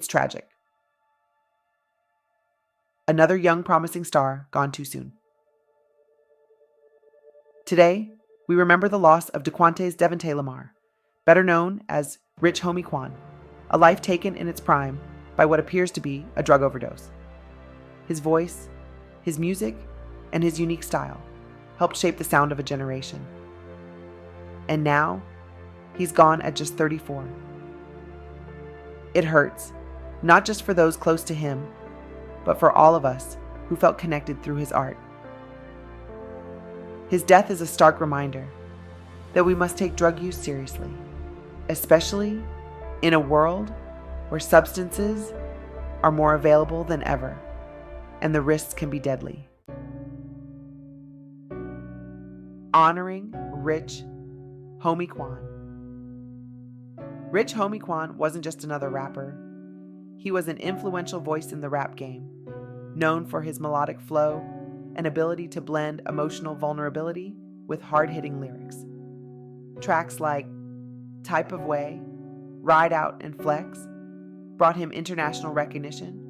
It's tragic. Another young promising star gone too soon. Today, we remember the loss of DeQuantes Devontae Lamar, better known as Rich Homie Quan, a life taken in its prime by what appears to be a drug overdose. His voice, his music, and his unique style helped shape the sound of a generation. And now, he's gone at just 34. It hurts, not just for those close to him, but for all of us who felt connected through his art. His death is a stark reminder that we must take drug use seriously, especially in a world where substances are more available than ever and the risks can be deadly. Honoring Rich Homie Quan. Rich Homie Quan wasn't just another rapper. He was an influential voice in the rap game, known for his melodic flow and ability to blend emotional vulnerability with hard-hitting lyrics. Tracks like Type of Way, Ride Out, and Flex brought him international recognition,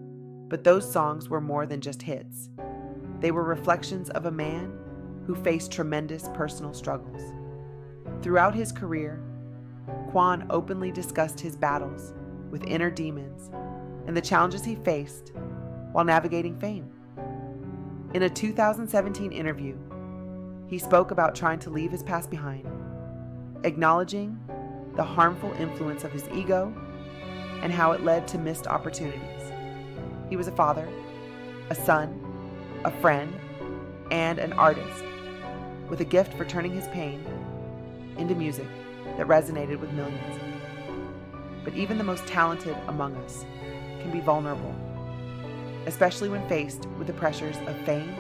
but those songs were more than just hits. They were reflections of a man who faced tremendous personal struggles. Throughout his career, Quan openly discussed his battles with inner demons and the challenges he faced while navigating fame. In a 2017 interview, he spoke about trying to leave his past behind, acknowledging the harmful influence of his ego and how it led to missed opportunities. He was a father, a son, a friend, and an artist with a gift for turning his pain into music that resonated with millions. But even the most talented among us can be vulnerable, especially when faced with the pressures of fame,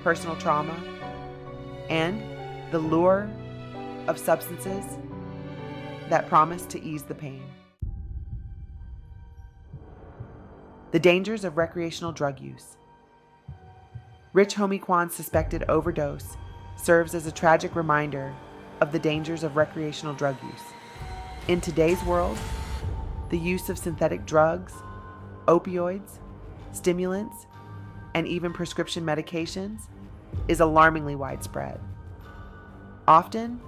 personal trauma, and the lure of substances that promise to ease the pain. The dangers of recreational drug use. Rich Homie Quan's suspected overdose serves as a tragic reminder of the dangers of recreational drug use. In today's world, the use of synthetic drugs, opioids, stimulants, and even prescription medications is alarmingly widespread. Often,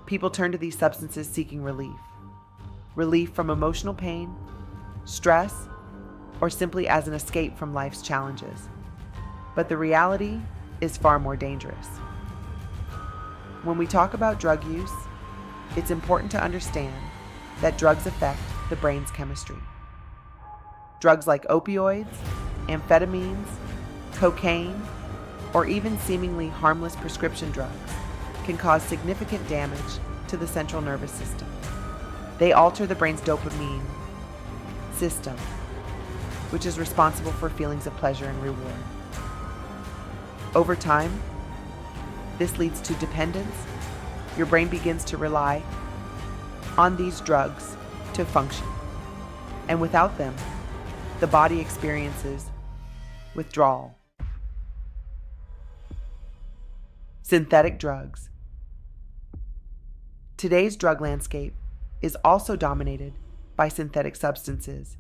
people turn to these substances seeking relief from emotional pain, stress, or simply as an escape from life's challenges. But the reality is far more dangerous. When we talk about drug use, it's important to understand that drugs affect the brain's chemistry. Drugs like opioids, amphetamines, cocaine, or even seemingly harmless prescription drugs can cause significant damage to the central nervous system. They alter the brain's dopamine system, which is responsible for feelings of pleasure and reward. Over time, this leads to dependence. Your brain begins to rely on these drugs to function, and without them, the body experiences withdrawal. Synthetic drugs. Today's drug landscape is also dominated by synthetic substances.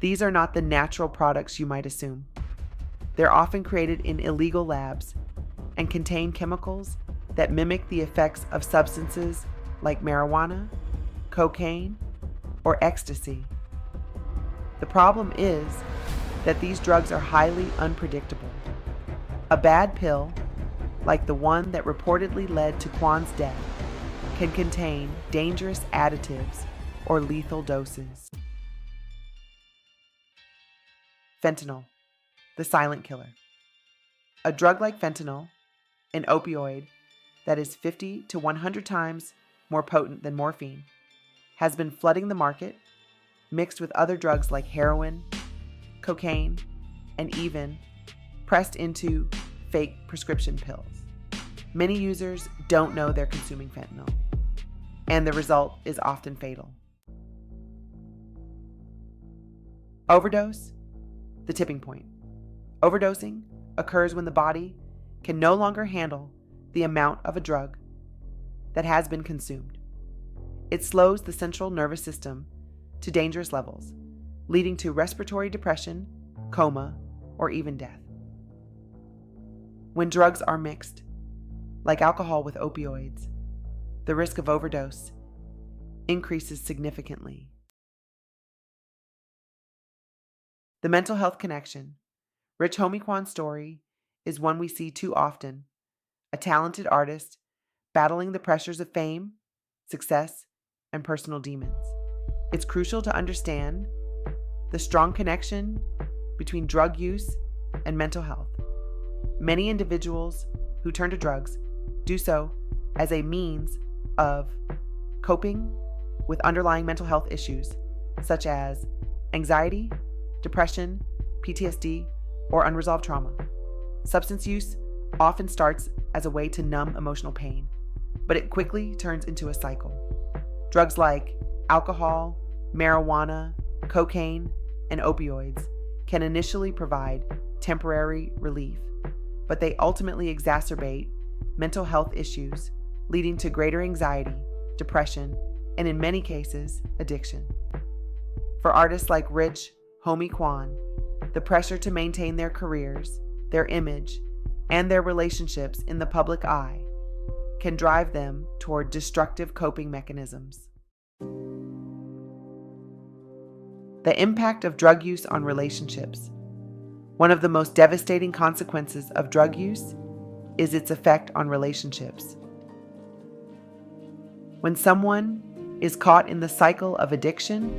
These are not the natural products you might assume. They're often created in illegal labs and contain chemicals that mimic the effects of substances like marijuana, cocaine, or ecstasy. The problem is that these drugs are highly unpredictable. A bad pill, like the one that reportedly led to Quan's death, can contain dangerous additives or lethal doses. Fentanyl, the silent killer. A drug like fentanyl, an opioid that is 50 to 100 times more potent than morphine, has been flooding the market, mixed with other drugs like heroin, cocaine, and even pressed into fake prescription pills. Many users don't know they're consuming fentanyl, and the result is often fatal. Overdose, the tipping point. Overdosing occurs when the body can no longer handle the amount of a drug that has been consumed. It slows the central nervous system to dangerous levels, leading to respiratory depression, coma, or even death. When drugs are mixed, like alcohol with opioids, the risk of overdose increases significantly. The mental health connection. Rich Homie Quan's story is one we see too often: a talented artist battling the pressures of fame, success, and personal demons. It's crucial to understand the strong connection between drug use and mental health. Many individuals who turn to drugs do so as a means of coping with underlying mental health issues such as anxiety, depression, PTSD, or unresolved trauma. Substance use often starts as a way to numb emotional pain, but it quickly turns into a cycle. Drugs like alcohol, marijuana, cocaine, and opioids can initially provide temporary relief, but they ultimately exacerbate mental health issues, leading to greater anxiety, depression, and in many cases, addiction. For artists like Rich Homie Quan, the pressure to maintain their careers, their image, and their relationships in the public eye can drive them toward destructive coping mechanisms. The impact of drug use on relationships. One of the most devastating consequences of drug use is its effect on relationships. When someone is caught in the cycle of addiction,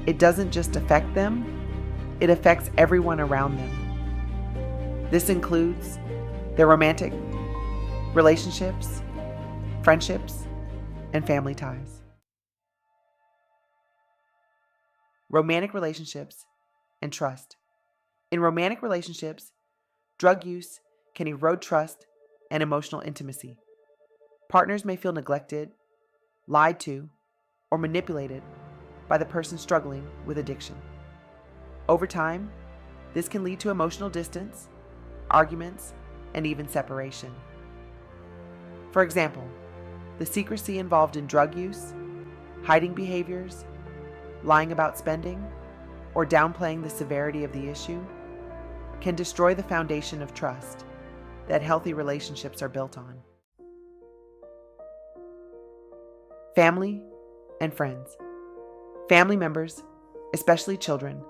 it doesn't just affect them, it affects everyone around them. This includes their romantic relationships, friendships, and family ties. Romantic relationships and trust. In romantic relationships, drug use can erode trust and emotional intimacy. Partners may feel neglected, lied to, or manipulated by the person struggling with addiction. Over time, this can lead to emotional distance, arguments, and even separation. For example, the secrecy involved in drug use, hiding behaviors, lying about spending, or downplaying the severity of the issue can destroy the foundation of trust that healthy relationships are built on. Family and friends. Family members, especially children,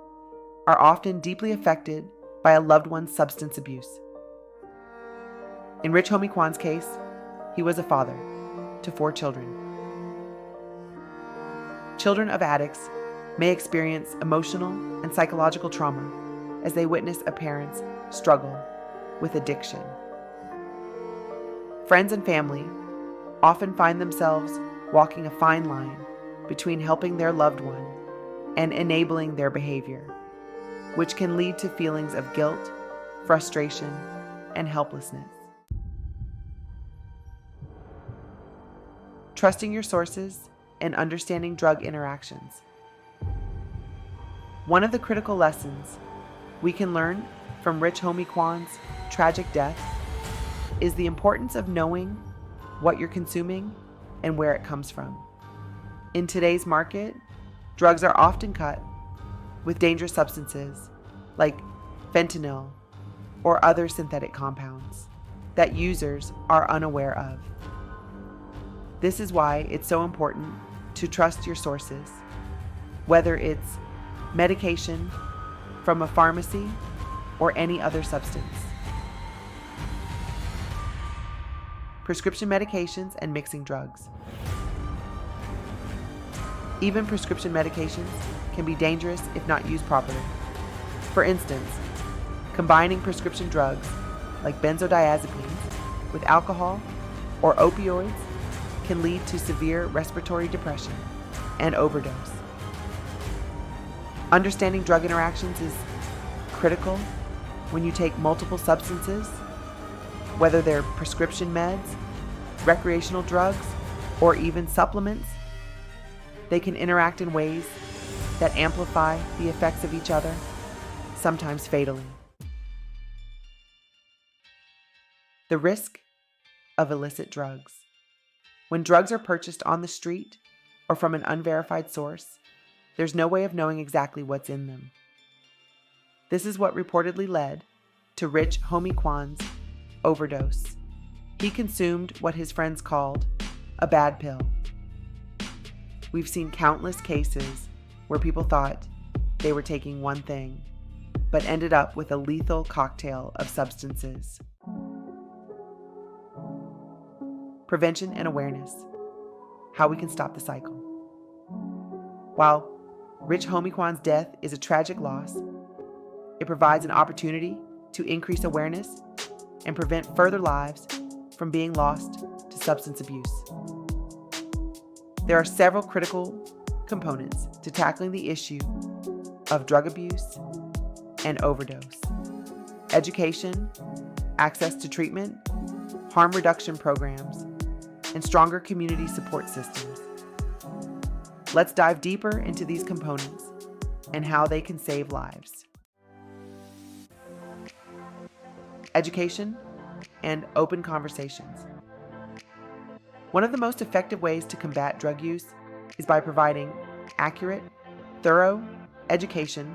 are often deeply affected by a loved one's substance abuse. In Rich Homie Quan's case, he was a father to 4 children. Children of addicts may experience emotional and psychological trauma as they witness a parent's struggle with addiction. Friends and family often find themselves walking a fine line between helping their loved one and enabling their behavior, which can lead to feelings of guilt, frustration, and helplessness. Trusting your sources and understanding drug interactions. One of the critical lessons we can learn from Rich Homie Quan's tragic death is the importance of knowing what you're consuming and where it comes from. In today's market, drugs are often cut with dangerous substances like fentanyl or other synthetic compounds that users are unaware of. This is why it's so important to trust your sources, whether it's medication from a pharmacy or any other substance. Prescription medications and mixing drugs. Even prescription medications can be dangerous if not used properly. For instance, combining prescription drugs like benzodiazepines with alcohol or opioids can lead to severe respiratory depression and overdose. Understanding drug interactions is critical when you take multiple substances, whether they're prescription meds, recreational drugs, or even supplements. They can interact in ways that amplify the effects of each other, sometimes fatally. The risk of illicit drugs. When drugs are purchased on the street or from an unverified source, there's no way of knowing exactly what's in them. This is what reportedly led to Rich Homie Quan's overdose. He consumed what his friends called a bad pill. We've seen countless cases where people thought they were taking one thing, but ended up with a lethal cocktail of substances. Prevention and awareness. How we can stop the cycle. While Rich Homie Quan's death is a tragic loss, it provides an opportunity to increase awareness and prevent further lives from being lost to substance abuse. There are several critical components to tackling the issue of drug abuse and overdose: education, access to treatment, harm reduction programs, and stronger community support systems. Let's dive deeper into these components and how they can save lives. Education and open conversations. One of the most effective ways to combat drug use is by providing accurate, thorough education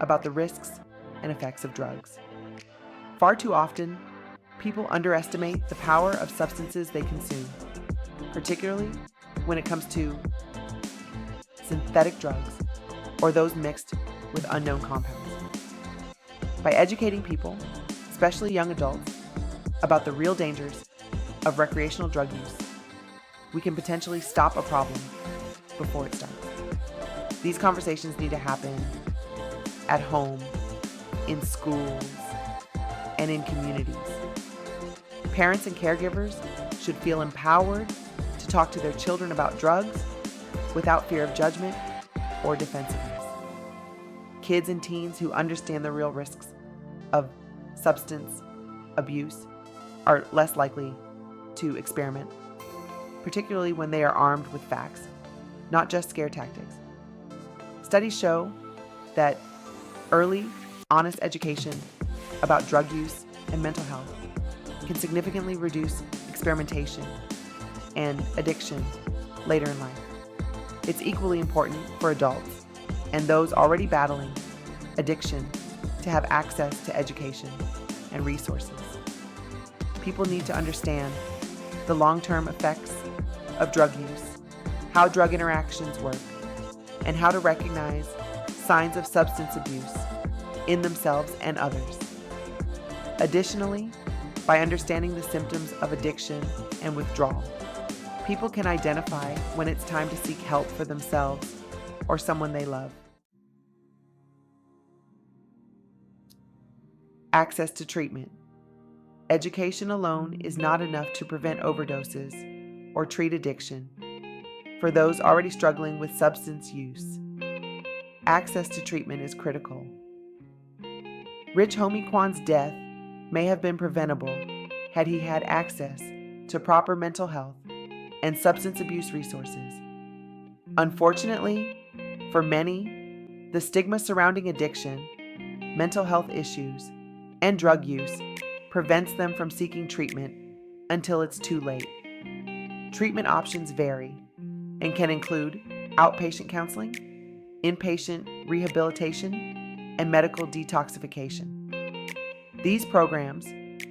about the risks and effects of drugs. Far too often, people underestimate the power of substances they consume, particularly when it comes to synthetic drugs or those mixed with unknown compounds. By educating people, especially young adults, about the real dangers of recreational drug use, we can potentially stop a problem before it starts. These conversations need to happen at home, in schools, and in communities. Parents and caregivers should feel empowered to talk to their children about drugs without fear of judgment or defensiveness. Kids and teens who understand the real risks of substance abuse are less likely to experiment, particularly when they are armed with facts, not just scare tactics. Studies show that early, honest education about drug use and mental health can significantly reduce experimentation and addiction later in life. It's equally important for adults and those already battling addiction to have access to education and resources. People need to understand the long-term effects of drug use, how drug interactions work, and how to recognize signs of substance abuse in themselves and others. Additionally, by understanding the symptoms of addiction and withdrawal, people can identify when it's time to seek help for themselves or someone they love. Access to treatment. Education alone is not enough to prevent overdoses or treat addiction. For those already struggling with substance use, access to treatment is critical. Rich Homie Quan's death may have been preventable had he had access to proper mental health and substance abuse resources. Unfortunately, for many, the stigma surrounding addiction, mental health issues, and drug use prevents them from seeking treatment until it's too late. Treatment options vary and can include outpatient counseling, inpatient rehabilitation, and medical detoxification. These programs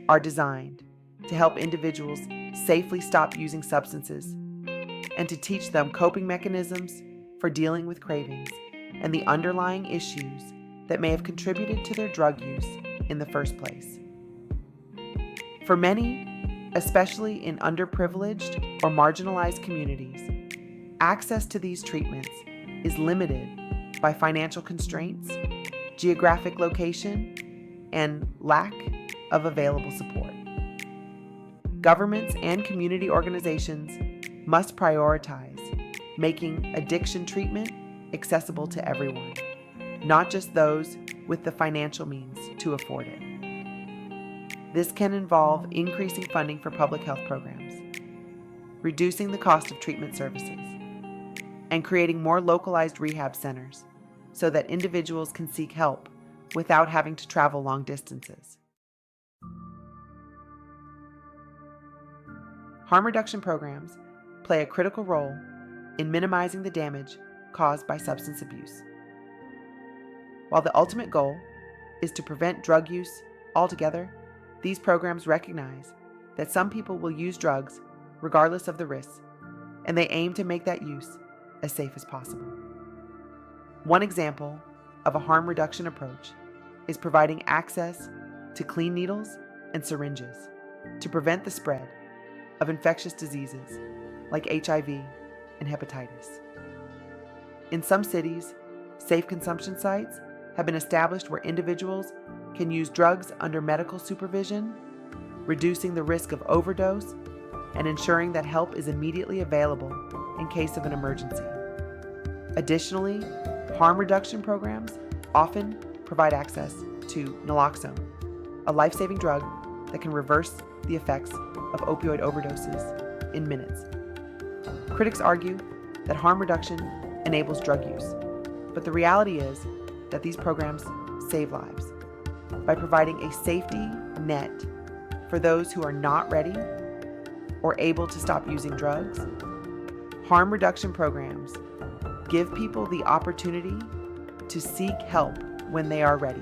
are designed to help individuals safely stop using substances and to teach them coping mechanisms for dealing with cravings and the underlying issues that may have contributed to their drug use in the first place. For many, especially in underprivileged or marginalized communities, access to these treatments is limited by financial constraints, geographic location, and lack of available support. Governments and community organizations must prioritize making addiction treatment accessible to everyone, not just those with the financial means to afford it. This can involve increasing funding for public health programs, reducing the cost of treatment services, and creating more localized rehab centers so that individuals can seek help without having to travel long distances. Harm reduction programs play a critical role in minimizing the damage caused by substance abuse. While the ultimate goal is to prevent drug use altogether, these programs recognize that some people will use drugs regardless of the risks, and they aim to make that use as safe as possible. One example of a harm reduction approach is providing access to clean needles and syringes to prevent the spread of infectious diseases like HIV and hepatitis. In some cities, safe consumption sites have been established where individuals can use drugs under medical supervision, reducing the risk of overdose and ensuring that help is immediately available in case of an emergency. Additionally, harm reduction programs often provide access to naloxone, a life-saving drug that can reverse the effects of opioid overdoses in minutes. Critics argue that harm reduction enables drug use, but the reality is that these programs save lives by providing a safety net for those who are not ready or able to stop using drugs. Harm reduction programs give people the opportunity to seek help when they are ready,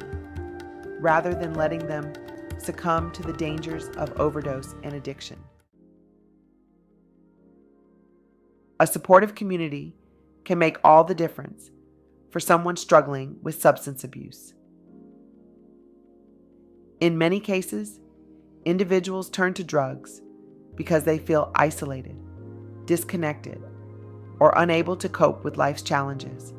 rather than letting them succumb to the dangers of overdose and addiction. A supportive community can make all the difference for someone struggling with substance abuse. In many cases, individuals turn to drugs because they feel isolated, disconnected, or unable to cope with life's challenges.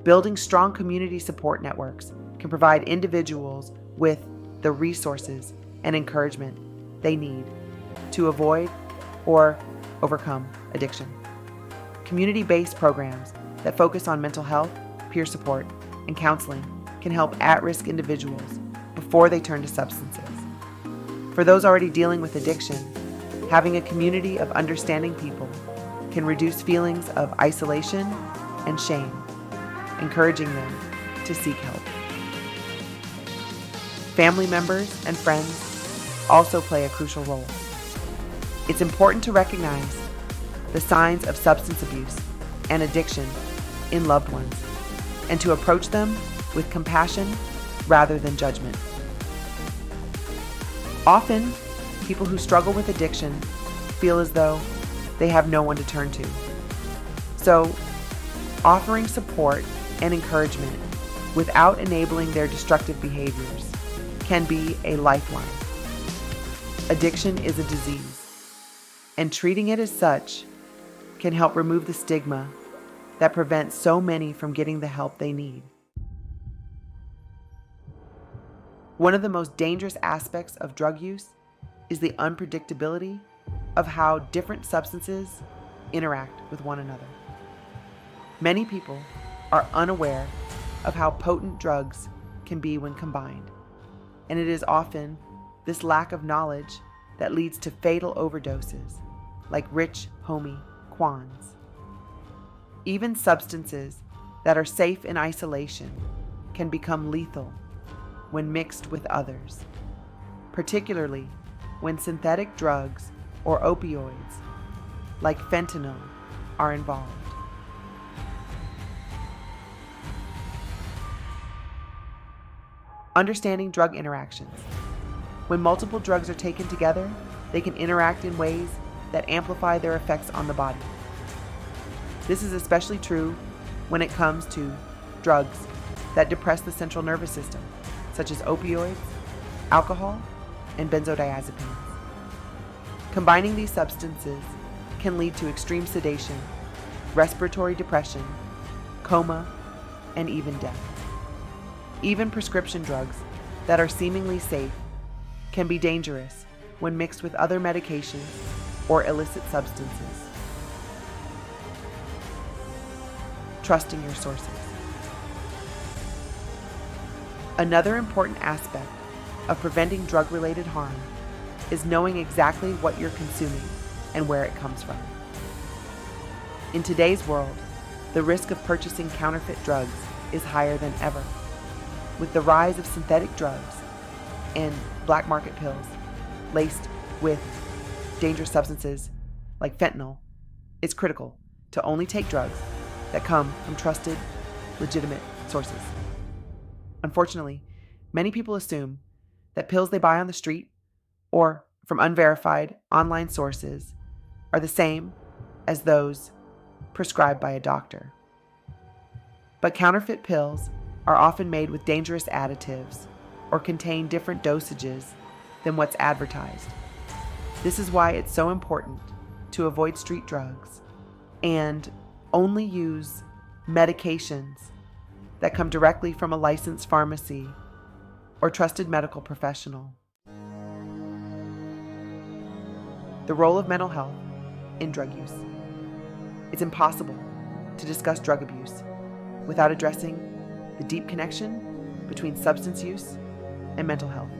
Building strong community support networks can provide individuals with the resources and encouragement they need to avoid or overcome addiction. Community-based programs that focus on mental health, peer support, and counseling can help at-risk individuals before they turn to substances. For those already dealing with addiction, having a community of understanding people can reduce feelings of isolation and shame, encouraging them to seek help. Family members and friends also play a crucial role. It's important to recognize the signs of substance abuse and addiction in loved ones and to approach them with compassion rather than judgment. Often, people who struggle with addiction feel as though they have no one to turn to. So, offering support and encouragement without enabling their destructive behaviors can be a lifeline. Addiction is a disease, and treating it as such can help remove the stigma that prevents so many from getting the help they need. One of the most dangerous aspects of drug use is the unpredictability of how different substances interact with one another. Many people are unaware of how potent drugs can be when combined, and it is often this lack of knowledge that leads to fatal overdoses, like Rich Homie Quan's. Even substances that are safe in isolation can become lethal when mixed with others, particularly when synthetic drugs or opioids like fentanyl are involved. Understanding drug interactions. When multiple drugs are taken together, they can interact in ways that amplify their effects on the body. This is especially true when it comes to drugs that depress the central nervous system, such as opioids, alcohol, and benzodiazepines. Combining these substances can lead to extreme sedation, respiratory depression, coma, and even death. Even prescription drugs that are seemingly safe can be dangerous when mixed with other medications or illicit substances. Trusting your sources. Another important aspect of preventing drug-related harm is knowing exactly what you're consuming and where it comes from. In today's world, the risk of purchasing counterfeit drugs is higher than ever. With the rise of synthetic drugs and black market pills laced with dangerous substances like fentanyl, it's critical to only take drugs that come from trusted, legitimate sources. Unfortunately, many people assume that pills they buy on the street or from unverified online sources are the same as those prescribed by a doctor. But counterfeit pills are often made with dangerous additives or contain different dosages than what's advertised. This is why it's so important to avoid street drugs and only use medications that come directly from a licensed pharmacy or trusted medical professional. The role of mental health in drug use. It's impossible to discuss drug abuse without addressing the deep connection between substance use and mental health.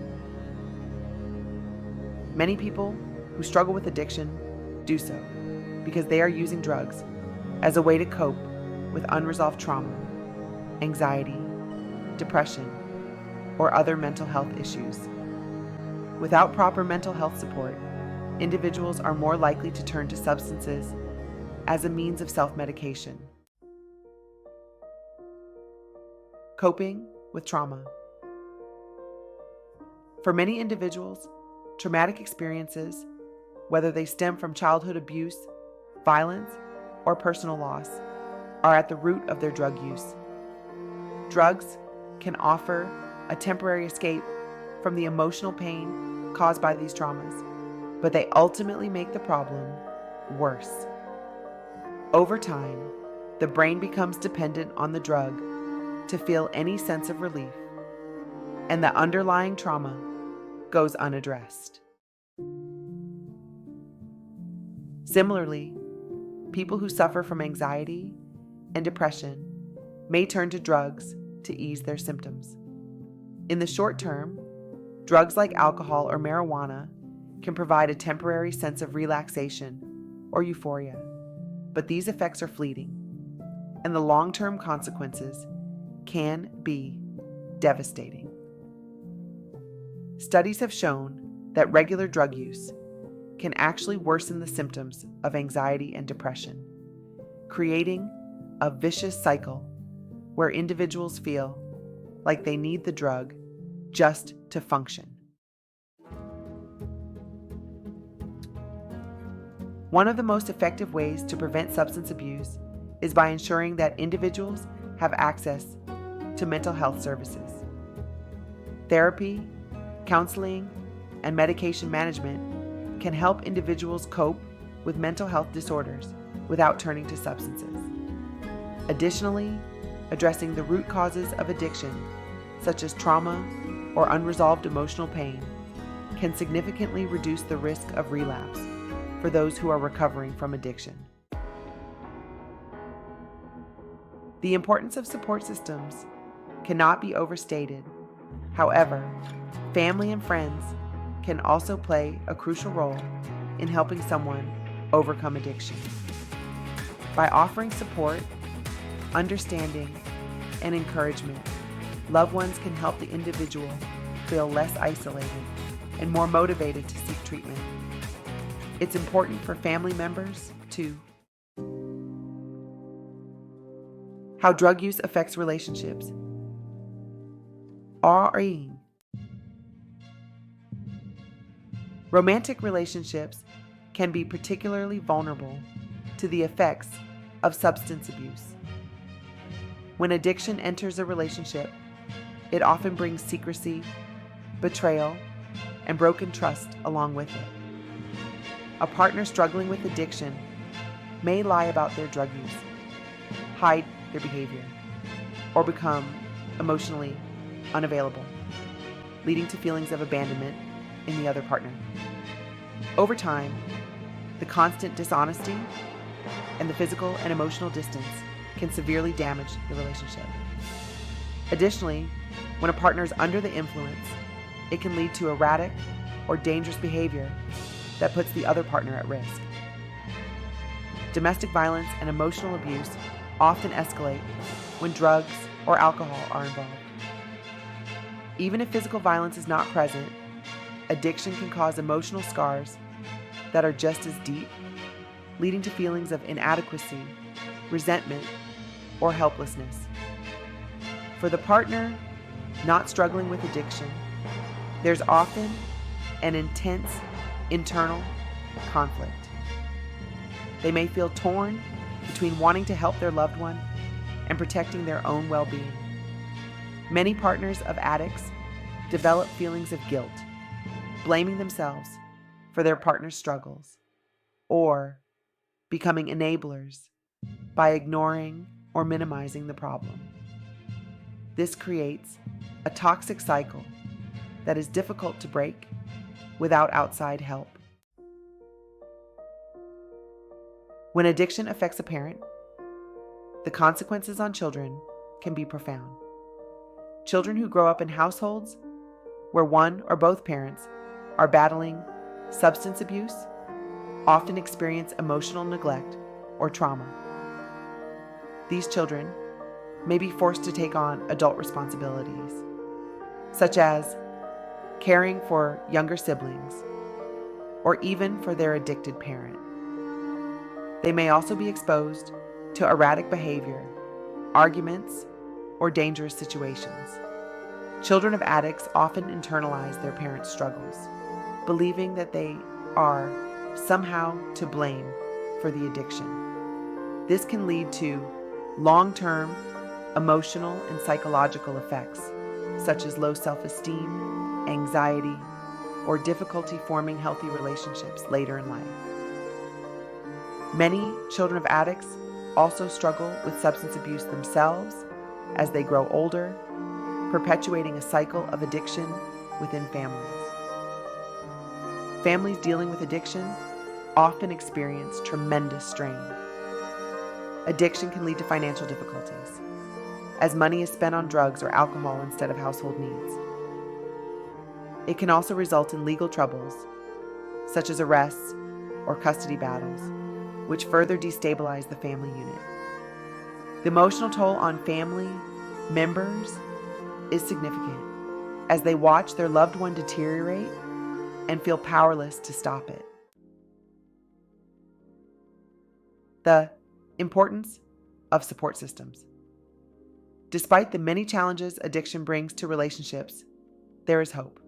Many people who struggle with addiction do so because they are using drugs as a way to cope with unresolved trauma, anxiety, depression, or other mental health issues. Without proper mental health support, individuals are more likely to turn to substances as a means of self-medication. Coping with trauma. For many individuals, traumatic experiences, whether they stem from childhood abuse, violence, or personal loss, are at the root of their drug use. Drugs can offer a temporary escape from the emotional pain caused by these traumas, but they ultimately make the problem worse. Over time, the brain becomes dependent on the drug to feel any sense of relief, and the underlying trauma goes unaddressed. Similarly, people who suffer from anxiety and depression may turn to drugs to ease their symptoms. In the short term, drugs like alcohol or marijuana can provide a temporary sense of relaxation or euphoria, but these effects are fleeting, and the long-term consequences can be devastating. Studies have shown that regular drug use can actually worsen the symptoms of anxiety and depression, creating a vicious cycle where individuals feel like they need the drug just to function. One of the most effective ways to prevent substance abuse is by ensuring that individuals have access to mental health services. Therapy, counseling, and medication management can help individuals cope with mental health disorders without turning to substances. Additionally, addressing the root causes of addiction, such as trauma or unresolved emotional pain, can significantly reduce the risk of relapse for those who are recovering from addiction. The importance of support systems cannot be overstated. However, family and friends can also play a crucial role in helping someone overcome addiction. By offering support, understanding, and encouragement, loved ones can help the individual feel less isolated and more motivated to seek treatment. It's important for family members to how drug use affects relationships. Romantic relationships can be particularly vulnerable to the effects of substance abuse. When addiction enters a relationship, it often brings secrecy, betrayal, and broken trust along with it. A partner struggling with addiction may lie about their drug use, hide their behavior, or become emotionally unavailable, leading to feelings of abandonment in the other partner. Over time, the constant dishonesty and the physical and emotional distance can severely damage the relationship. Additionally, when a partner is under the influence, it can lead to erratic or dangerous behavior that puts the other partner at risk. Domestic violence and emotional abuse often escalate when drugs or alcohol are involved. Even if physical violence is not present, addiction can cause emotional scars that are just as deep, leading to feelings of inadequacy, resentment, or helplessness. For the partner not struggling with addiction, there's often an intense internal conflict. They may feel torn between wanting to help their loved one and protecting their own well-being. Many partners of addicts develop feelings of guilt, blaming themselves for their partner's struggles, or becoming enablers by ignoring or minimizing the problem. This creates a toxic cycle that is difficult to break without outside help. When addiction affects a parent, the consequences on children can be profound. Children who grow up in households where one or both parents are battling substance abuse often experience emotional neglect or trauma. These children may be forced to take on adult responsibilities, such as caring for younger siblings or even for their addicted parent. They may also be exposed to erratic behavior, arguments, or dangerous situations. Children of addicts often internalize their parents' struggles, believing that they are somehow to blame for the addiction. This can lead to long-term emotional and psychological effects, such as low self-esteem, anxiety, or difficulty forming healthy relationships later in life. Many children of addicts also struggle with substance abuse themselves as they grow older, perpetuating a cycle of addiction within families. Families dealing with addiction often experience tremendous strain. Addiction can lead to financial difficulties, as money is spent on drugs or alcohol instead of household needs. It can also result in legal troubles, such as arrests or custody battles, which further destabilize the family unit. The emotional toll on family members is significant, as they watch their loved one deteriorate and feel powerless to stop it. The importance of support systems. Despite the many challenges addiction brings to relationships, there is hope.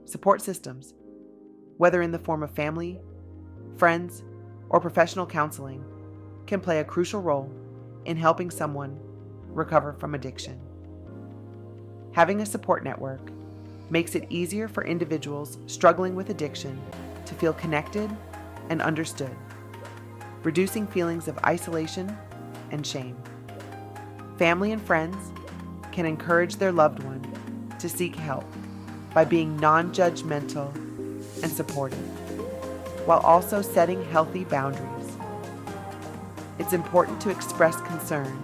Support systems, whether in the form of family, friends, or professional counseling, can play a crucial role in helping someone recover from addiction. Having a support network makes it easier for individuals struggling with addiction to feel connected and understood, reducing feelings of isolation and shame. Family and friends can encourage their loved one to seek help by being non-judgmental and supportive, while also setting healthy boundaries. It's important to express concern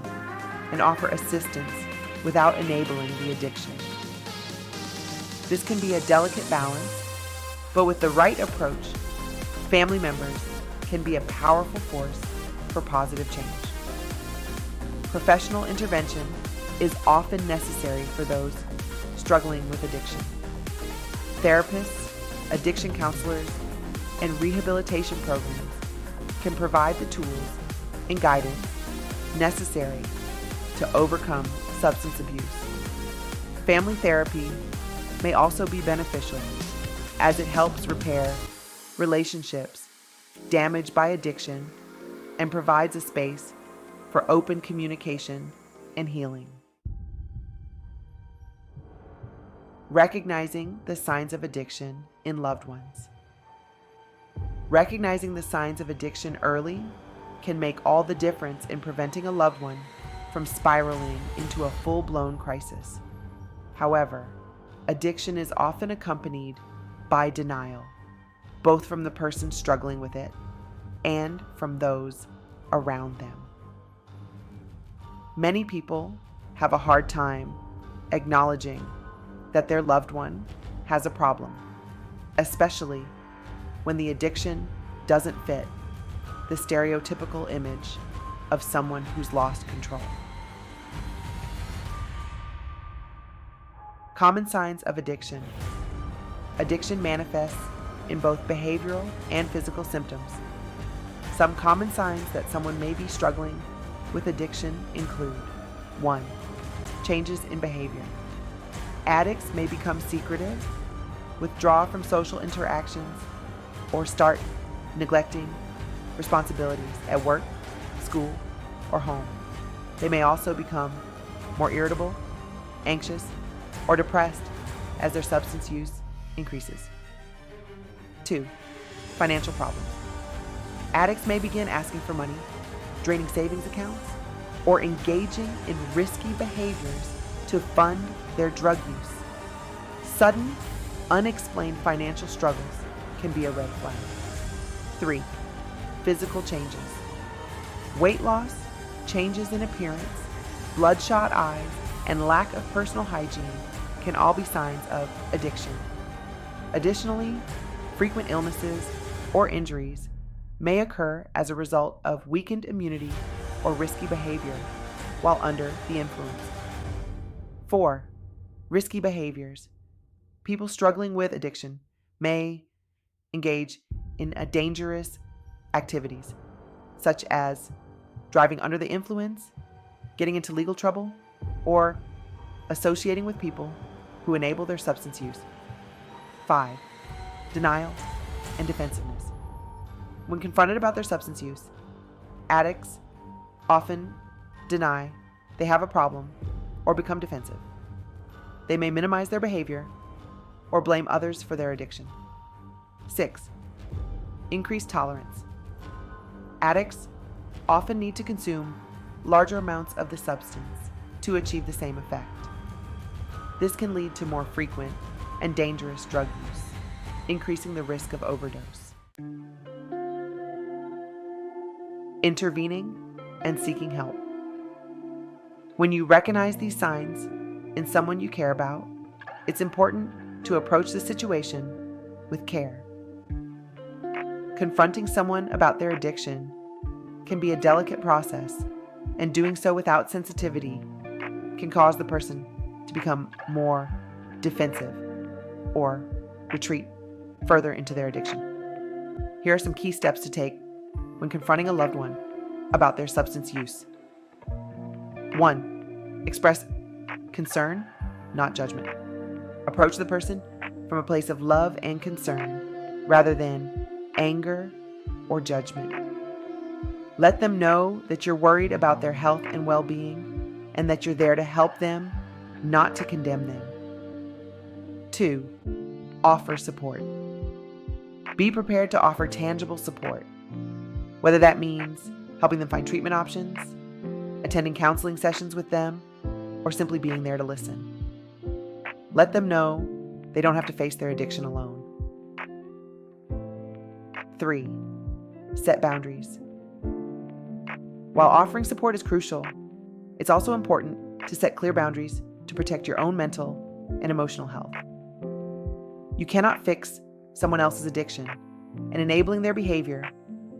and offer assistance without enabling the addiction. This can be a delicate balance, but with the right approach, family members can be a powerful force for positive change. Professional intervention is often necessary for those struggling with addiction. Therapists, addiction counselors, and rehabilitation programs can provide the tools and guidance necessary to overcome substance abuse. Family therapy may also be beneficial, as it helps repair relationships damaged by addiction and provides a space for open communication and healing. Recognizing the signs of addiction in loved ones. Recognizing the signs of addiction early can make all the difference in preventing a loved one from spiraling into a full-blown crisis. However, addiction is often accompanied by denial, both from the person struggling with it and from those around them. Many people have a hard time acknowledging that their loved one has a problem, especially when the addiction doesn't fit the stereotypical image of someone who's lost control. Common signs of addiction. Addiction manifests in both behavioral and physical symptoms. Some common signs that someone may be struggling with addiction include 1. Changes in behavior. Addicts may become secretive, withdraw from social interactions, or start neglecting responsibilities at work, school, or home. They may also become more irritable, anxious, or depressed as their substance use increases. 2. Financial problems. Addicts may begin asking for money, draining savings accounts, or engaging in risky behaviors to fund their drug use. Sudden, unexplained financial struggles can be a red flag. 3. Physical changes. Weight loss, changes in appearance, bloodshot eyes, and lack of personal hygiene can all be signs of addiction. Additionally, frequent illnesses or injuries may occur as a result of weakened immunity or risky behavior while under the influence. 4. Risky behaviors. People struggling with addiction may engage in dangerous activities, such as driving under the influence, getting into legal trouble, or associating with people who enable their substance use. 5. Denial and defensiveness. When confronted about their substance use, addicts often deny they have a problem or become defensive. They may minimize their behavior or blame others for their addiction. 6. Increased tolerance. Addicts often need to consume larger amounts of the substance to achieve the same effect. This can lead to more frequent and dangerous drug use, increasing the risk of overdose. Intervening and seeking help. When you recognize these signs in someone you care about, it's important to approach the situation with care. Confronting someone about their addiction can be a delicate process, and doing so without sensitivity can cause the person to become more defensive or retreat further into their addiction. Here are some key steps to take when confronting a loved one about their substance use. 1. Express concern, not judgment. Approach the person from a place of love and concern rather than anger or judgment. Let them know that you're worried about their health and well-being and that you're there to help them, not to condemn them. 2. Offer support. Be prepared to offer tangible support, whether that means helping them find treatment options, attending counseling sessions with them, or simply being there to listen. Let them know they don't have to face their addiction alone. 3. Set boundaries. While offering support is crucial, it's also important to set clear boundaries to protect your own mental and emotional health. You cannot fix someone else's addiction, and enabling their behavior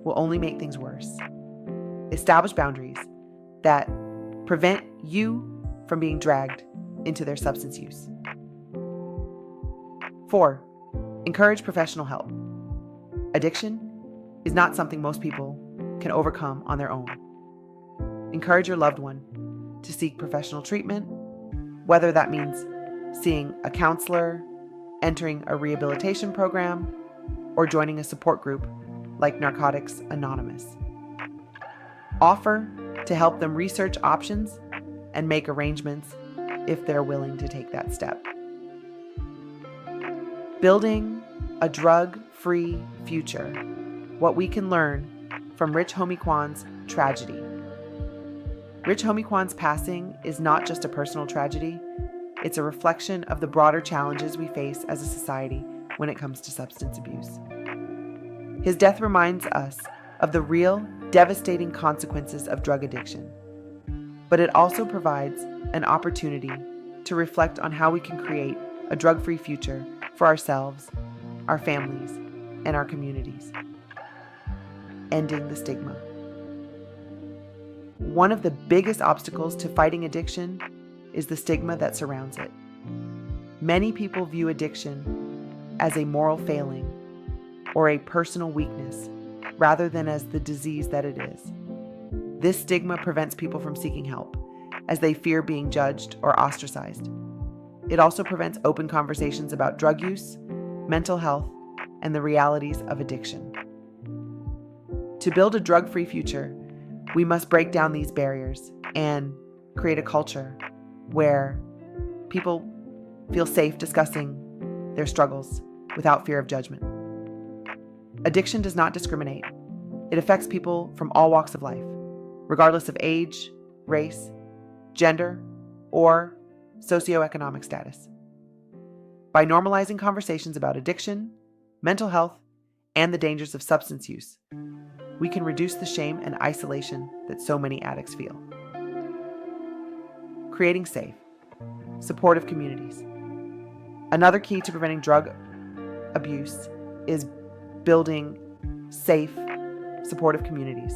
will only make things worse. Establish boundaries that prevent you from being dragged into their substance use. 4. Encourage professional help. Addiction is not something most people can overcome on their own. Encourage your loved one to seek professional treatment, whether that means seeing a counselor, entering a rehabilitation program, or joining a support group like Narcotics Anonymous. Offer to help them research options and make arrangements if they're willing to take that step. Building a drug-free future, what we can learn from Rich Homie Quan's tragedy. Rich Homie Quan's passing is not just a personal tragedy, it's a reflection of the broader challenges we face as a society when it comes to substance abuse. His death reminds us of the real, devastating consequences of drug addiction, but it also provides an opportunity to reflect on how we can create a drug-free future for ourselves, our families, and our communities. Ending the stigma. One of the biggest obstacles to fighting addiction is the stigma that surrounds it. Many people view addiction as a moral failing or a personal weakness rather than as the disease that it is. This stigma prevents people from seeking help, as they fear being judged or ostracized. It also prevents open conversations about drug use, mental health, and the realities of addiction. To build a drug-free future, we must break down these barriers and create a culture where people feel safe discussing their struggles without fear of judgment. Addiction does not discriminate. It affects people from all walks of life, regardless of age, race, gender, or socioeconomic status. By normalizing conversations about addiction, mental health, and the dangers of substance use, we can reduce the shame and isolation that so many addicts feel. Creating safe, supportive communities. Another key to preventing drug abuse is building safe, supportive communities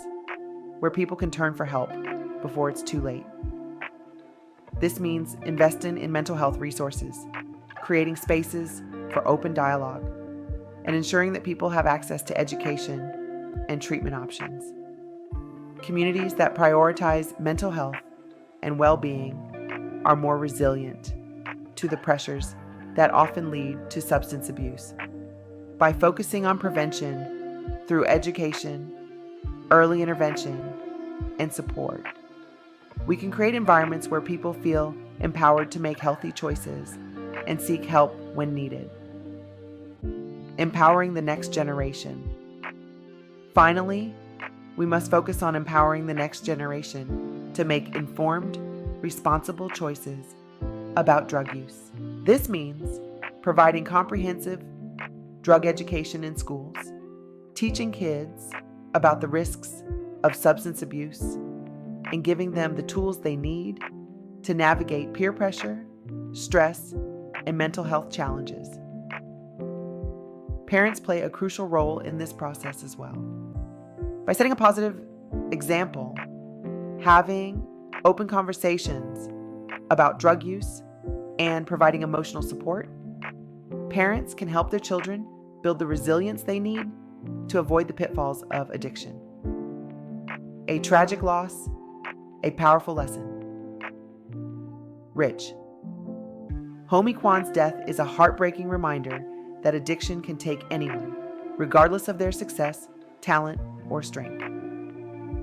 where people can turn for help before it's too late. This means investing in mental health resources, creating spaces for open dialogue, and ensuring that people have access to education and treatment options. Communities that prioritize mental health and well-being are more resilient to the pressures that often lead to substance abuse. By focusing on prevention through education, early intervention, and support, we can create environments where people feel empowered to make healthy choices and seek help when needed. Empowering the next generation. Finally, we must focus on empowering the next generation to make informed, responsible choices about drug use. This means providing comprehensive drug education in schools, teaching kids about the risks of substance abuse, and giving them the tools they need to navigate peer pressure, stress, and mental health challenges. Parents play a crucial role in this process as well. By setting a positive example, having open conversations about drug use, and providing emotional support, parents can help their children build the resilience they need to avoid the pitfalls of addiction. A tragic loss, a powerful lesson. Rich Homie Quan's death is a heartbreaking reminder that addiction can take anyone, regardless of their success, talent, or strength.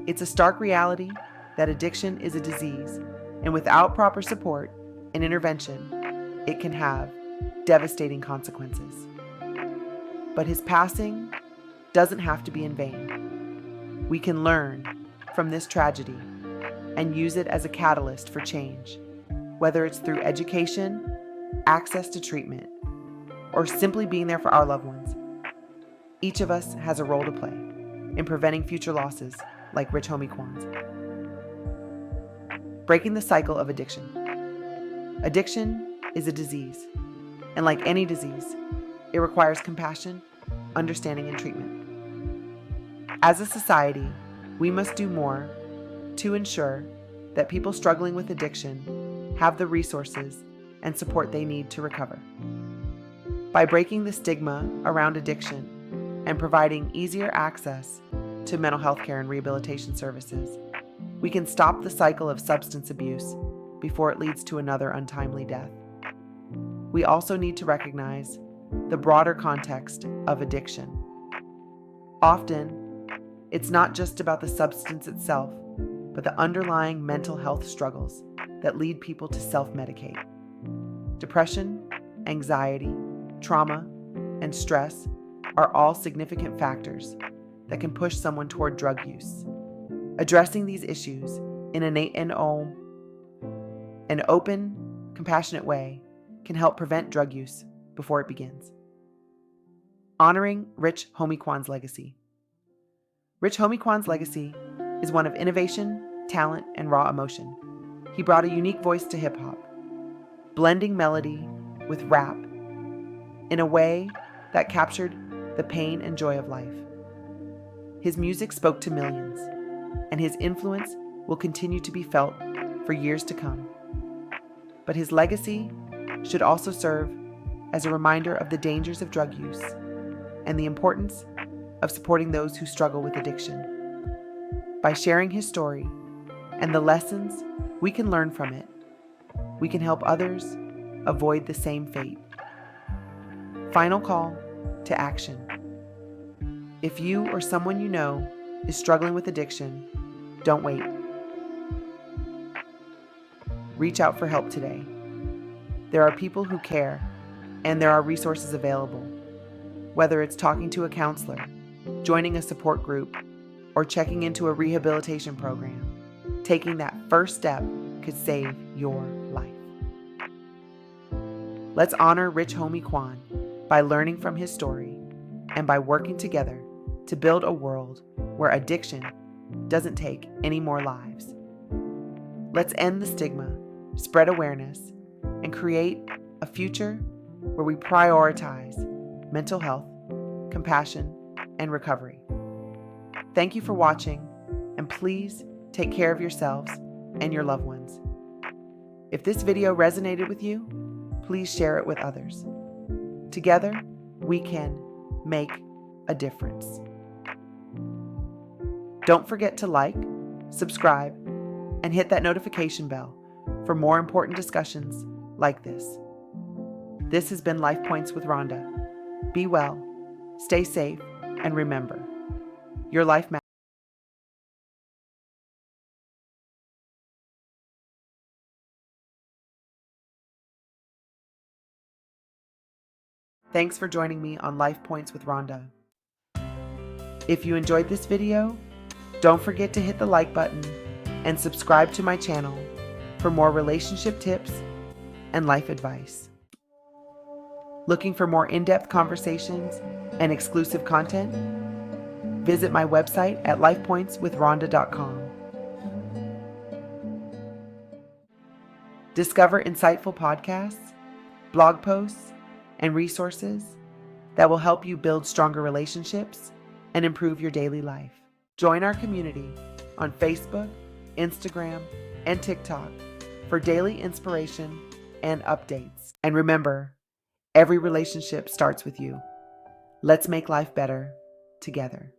It's a stark reality that addiction is a disease, and without proper support and intervention, it can have devastating consequences. But his passing doesn't have to be in vain. We can learn from this tragedy and use it as a catalyst for change, whether it's through education, access to treatment, or simply being there for our loved ones. Each of us has a role to play in preventing future losses like Rich Homie Quan's. Breaking the cycle of addiction. Addiction is a disease, and like any disease, it requires compassion, understanding, and treatment. As a society, we must do more to ensure that people struggling with addiction have the resources and support they need to recover. By breaking the stigma around addiction and providing easier access to mental health care and rehabilitation services, we can stop the cycle of substance abuse before it leads to another untimely death. We also need to recognize the broader context of addiction. Often, it's not just about the substance itself, but the underlying mental health struggles that lead people to self-medicate. Depression, anxiety, trauma, and stress are all significant factors that can push someone toward drug use. Addressing these issues in an open, compassionate way can help prevent drug use before it begins. Honoring Rich Homie Quan's legacy. Rich Homie Quan's legacy is one of innovation, talent, and raw emotion. He brought a unique voice to hip-hop, blending melody with rap in a way that captured the pain and joy of life. His music spoke to millions, and his influence will continue to be felt for years to come. But his legacy should also serve as a reminder of the dangers of drug use and the importance of supporting those who struggle with addiction. By sharing his story and the lessons we can learn from it, we can help others avoid the same fate. Final call to action. If you or someone you know is struggling with addiction, don't wait. Reach out for help today. There are people who care, and there are resources available. Whether it's talking to a counselor, joining a support group, or checking into a rehabilitation program, taking that first step could save your life. Let's honor Rich Homie Quan by learning from his story and by working together to build a world where addiction doesn't take any more lives. Let's end the stigma, spread awareness, and create a future where we prioritize mental health, compassion, and recovery. Thank you for watching, and please take care of yourselves and your loved ones. If this video resonated with you, please share it with others. Together, we can make a difference. Don't forget to like, subscribe, and hit that notification bell for more important discussions like this. This has been Life Points with Rhonda. Be well, stay safe, and remember, your life matters. Thanks for joining me on Life Points with Rhonda. If you enjoyed this video, don't forget to hit the like button and subscribe to my channel for more relationship tips and life advice. Looking for more in-depth conversations and exclusive content? Visit my website at lifepointswithrhonda.com. Discover insightful podcasts, blog posts, and resources that will help you build stronger relationships and improve your daily life. Join our community on Facebook, Instagram, and TikTok for daily inspiration and updates. And remember, every relationship starts with you. Let's make life better together.